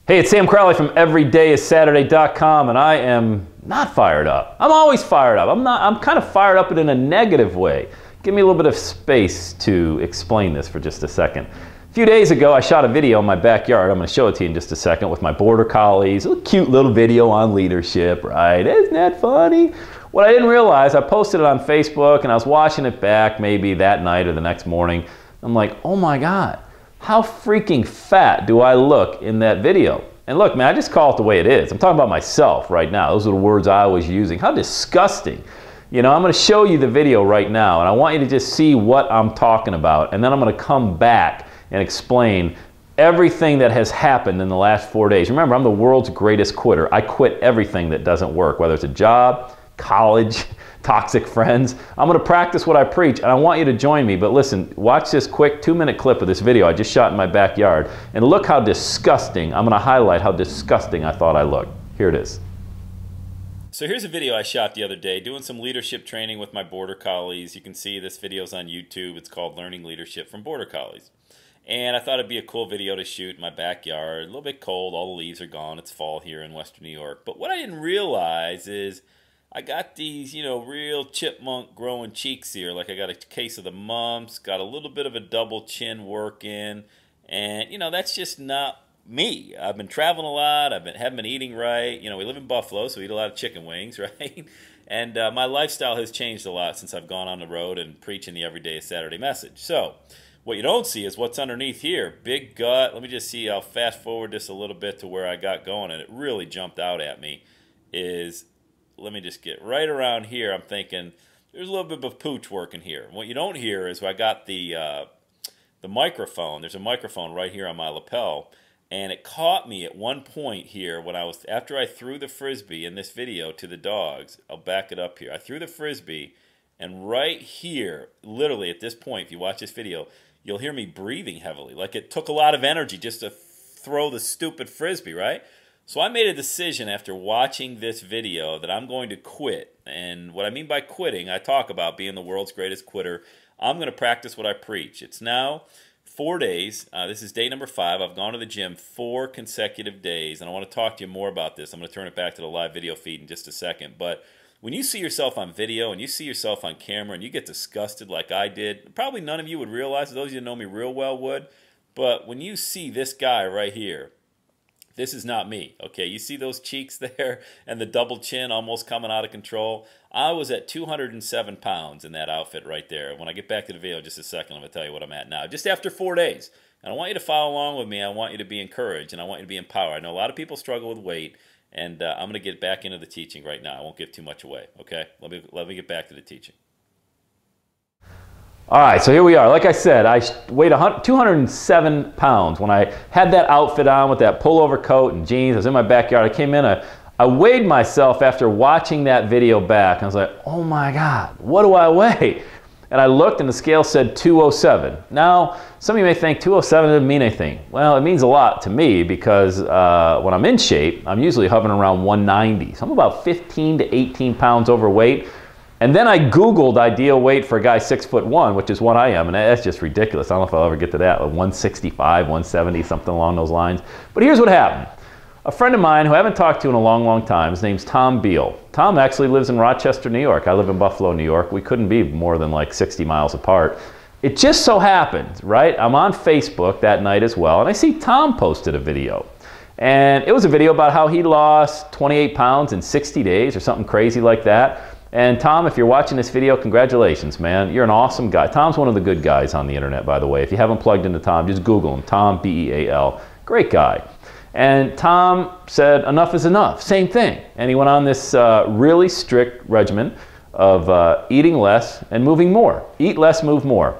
Hey, it's Sam Crowley from EverydayIsSaturday.com, and I am not fired up. I'm always fired up. I'm kind of fired up, but in a negative way. Give me a little bit of space to explain this for just a second. A few days ago, I shot a video in my backyard. I'm going to show it to you in just a second with my border collies. A cute little video on leadership, right? Isn't that funny? What I didn't realize, I posted it on Facebook, and I was watching it back maybe that night or the next morning. I'm like, oh my God. How freaking fat do I look in that video? And look, man, I just call it the way it is. I'm talking about myself right now. Those are the words I was using. How disgusting. You know, I'm going to show you the video right now, and I want you to just see what I'm talking about, and then I'm going to come back and explain everything that has happened in the last 4 days. Remember, I'm the world's greatest quitter. I quit everything that doesn't work, whether it's a job, college, toxic friends. I'm going to practice what I preach, and I want you to join me. But listen, watch this quick 2-minute clip of this video I just shot in my backyard, and look how disgusting. I'm going to highlight how disgusting I thought I looked. Here it is. So here's a video I shot the other day doing some leadership training with my border collies. You can see this video's on YouTube. It's called Learning Leadership from Border Collies. And I thought it'd be a cool video to shoot in my backyard. A little bit cold, all the leaves are gone. It's fall here in Western New York. But what I didn't realize is I got these, you know, real chipmunk growing cheeks here. Like I got a case of the mumps, got a little bit of a double chin working. And, you know, that's just not me. I've been traveling a lot. Haven't been eating right. You know, we live in Buffalo, so we eat a lot of chicken wings, right? And my lifestyle has changed a lot since I've gone on the road and preaching the Everyday is Saturday message. So what you don't see is what's underneath here. Big gut. Let me just see. I'll fast forward this a little bit to where I got going, and it really jumped out at me is, let me just get right around here. I'm thinking there's a little bit of pooch working here. What you don't hear is I got the microphone. There's a microphone right here on my lapel, and it caught me at one point here when after I threw the Frisbee in this video to the dogs. I'll back it up here. I threw the Frisbee, and right here, literally at this point, if you watch this video, you'll hear me breathing heavily. Like it took a lot of energy just to throw the stupid Frisbee, right? So I made a decision after watching this video that I'm going to quit. And what I mean by quitting, I talk about being the world's greatest quitter. I'm going to practice what I preach. It's now 4 days. This is day number 5. I've gone to the gym 4 consecutive days, and I want to talk to you more about this. I'm going to turn it back to the live video feed in just a second. But when you see yourself on video and you see yourself on camera and you get disgusted like I did, probably none of you would realize, those of you that know me real well would, but when you see this guy right here, this is not me, okay? You see those cheeks there and the double chin almost coming out of control? I was at 207 pounds in that outfit right there. When I get back to the video in just a second, I'm going to tell you what I'm at now, just after 4 days. And I want you to follow along with me. I want you to be encouraged, and I want you to be empowered. I know a lot of people struggle with weight, and I'm going to get back into the teaching right now. I won't give too much away, okay? Let me get back to the teaching. All right, so here we are. Like I said, I weighed 207 pounds. When I had that outfit on with that pullover coat and jeans, I was in my backyard. I came in, I weighed myself after watching that video back. And I was like, oh my God, what do I weigh? And I looked and the scale said 207. Now, some of you may think 207 doesn't mean anything. Well, it means a lot to me because when I'm in shape, I'm usually hovering around 190. So I'm about 15 to 18 pounds overweight. And then I Googled ideal weight for a guy 6'1", which is what I am, and that's just ridiculous. I don't know if I'll ever get to that, 165, 170, something along those lines. But here's what happened. A friend of mine who I haven't talked to in a long, long time, his name's Tom Beal. Tom actually lives in Rochester, New York. I live in Buffalo, New York. We couldn't be more than like 60 miles apart. It just so happened, right? I'm on Facebook that night as well, and I see Tom posted a video. And it was a video about how he lost 28 pounds in 60 days or something crazy like that. And Tom, if you're watching this video, congratulations, man. You're an awesome guy. Tom's one of the good guys on the internet, by the way. If you haven't plugged into Tom, just Google him. Tom, B-E-A-L. Great guy. And Tom said, enough is enough. Same thing. And he went on this really strict regimen of eating less and moving more. Eat less, move more.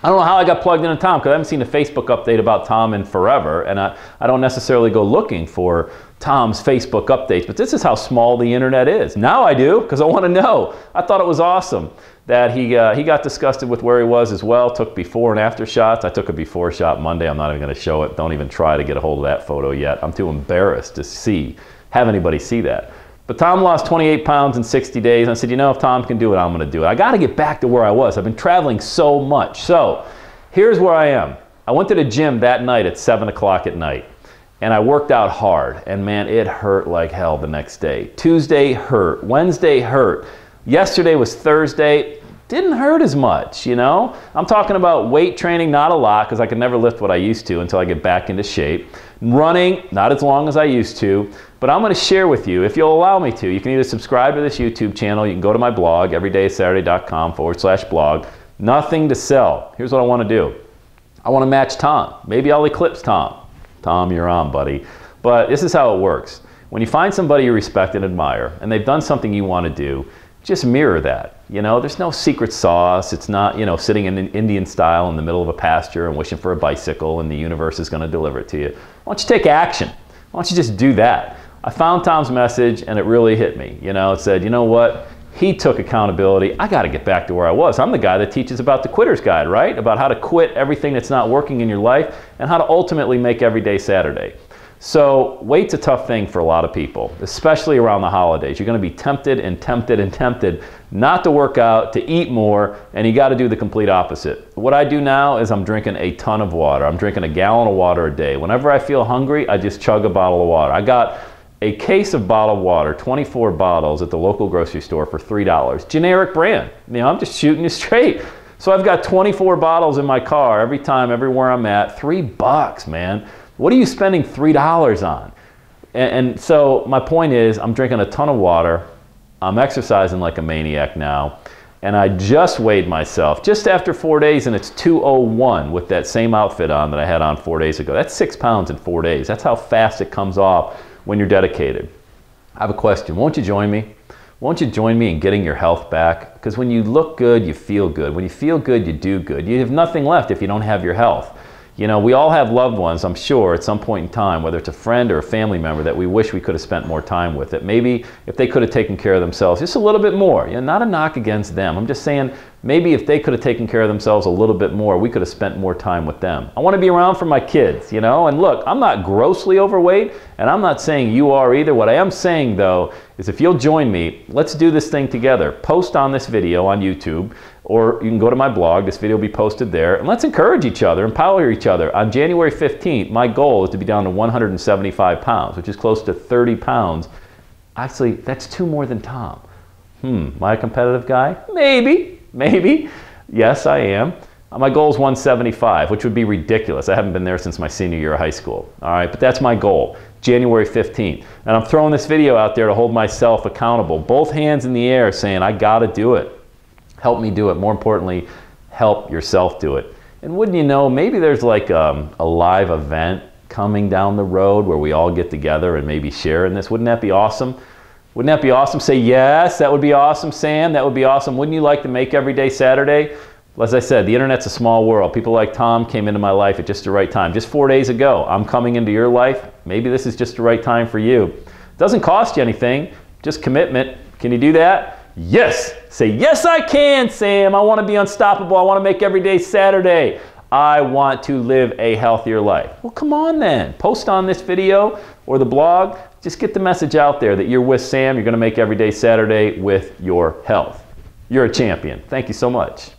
I don't know how I got plugged into Tom because I haven't seen a Facebook update about Tom in forever, and I don't necessarily go looking for Tom's Facebook updates, but this is how small the internet is. Now I do because I want to know. I thought it was awesome that he got disgusted with where he was as well, took before and after shots. I took a before shot Monday. I'm not even going to show it. Don't even try to get a hold of that photo yet. I'm too embarrassed to have anybody see that. But Tom lost 28 pounds in 60 days. And I said, you know, if Tom can do it, I'm going to do it. I got to get back to where I was. I've been traveling so much. So here's where I am. I went to the gym that night at 7 o'clock at night. and I worked out hard, and man, it hurt like hell the next day. Tuesday hurt, Wednesday hurt. Yesterday was Thursday, didn't hurt as much, you know? I'm talking about weight training, not a lot, because I could never lift what I used to until I get back into shape. Running, not as long as I used to, but I'm gonna share with you, if you'll allow me to. You can either subscribe to this YouTube channel, you can go to my blog, everydaysaturday.com/blog. Nothing to sell. Here's what I wanna do. I wanna match Tom. Maybe I'll eclipse Tom. Tom, you're on, buddy. But this is how it works. When you find somebody you respect and admire, and they've done something you wanna do, just mirror that. You know, there's no secret sauce. It's not, you know, sitting in an Indian style in the middle of a pasture and wishing for a bicycle and the universe is going to deliver it to you. Why don't you take action? Why don't you just do that? I found Tom's message and it really hit me. You know, it said, you know what? He took accountability. I got to get back to where I was. I'm the guy that teaches about the Quitter's Guide, right? About how to quit everything that's not working in your life and how to ultimately make every day Saturday. So weight's a tough thing for a lot of people, especially around the holidays. You're going to be tempted and tempted and tempted not to work out, to eat more, and you got to do the complete opposite. What I do now is I'm drinking a ton of water. I'm drinking a gallon of water a day. Whenever I feel hungry, I just chug a bottle of water. I got a case of bottled water, 24 bottles at the local grocery store for $3. Generic brand. You know, I'm just shooting you straight. So I've got 24 bottles in my car every time, everywhere I'm at. $3, man. What are you spending $3 on? And so my point is, I'm drinking a ton of water. I'm exercising like a maniac now. And I just weighed myself just after 4 days, and it's 201 with that same outfit on that I had on 4 days ago. That's 6 pounds in 4 days. That's how fast it comes off when you're dedicated. I have a question. Won't you join me? Won't you join me in getting your health back? Because when you look good, you feel good. When you feel good, you do good. You have nothing left if you don't have your health. You know, we all have loved ones, I'm sure, at some point in time, whether it's a friend or a family member that we wish we could have spent more time with. That maybe if they could have taken care of themselves just a little bit more, you know, not a knock against them. I'm just saying maybe if they could have taken care of themselves a little bit more, we could have spent more time with them. I want to be around for my kids, you know, and look, I'm not grossly overweight, and I'm not saying you are either. What I am saying, though, is if you'll join me, let's do this thing together. Post on this video on YouTube, or you can go to my blog. This video will be posted there. And let's encourage each other, empower each other. On January 15th, my goal is to be down to 175 pounds, which is close to 30 pounds. Actually, that's 2 more than Tom. Am I a competitive guy? Maybe, maybe. Yes, I am. My goal is 175, which would be ridiculous. I haven't been there since my senior year of high school. All right, but that's my goal, January 15th. And I'm throwing this video out there to hold myself accountable. Both hands in the air saying, I gotta do it. Help me do it. More importantly, help yourself do it. And wouldn't you know, maybe there's like a live event coming down the road where we all get together and maybe share in this. Wouldn't that be awesome? Wouldn't that be awesome? Say yes, that would be awesome, Sam. That would be awesome. Wouldn't you like to make every day Saturday? As I said, the internet's a small world. People like Tom came into my life at just the right time. Just 4 days ago, I'm coming into your life. Maybe this is just the right time for you. It doesn't cost you anything, just commitment. Can you do that? Yes. Say, yes, I can, Sam. I want to be unstoppable. I want to make every day Saturday. I want to live a healthier life. Well, come on then. Post on this video or the blog. Just get the message out there that you're with Sam. You're going to make every day Saturday with your health. You're a champion. Thank you so much.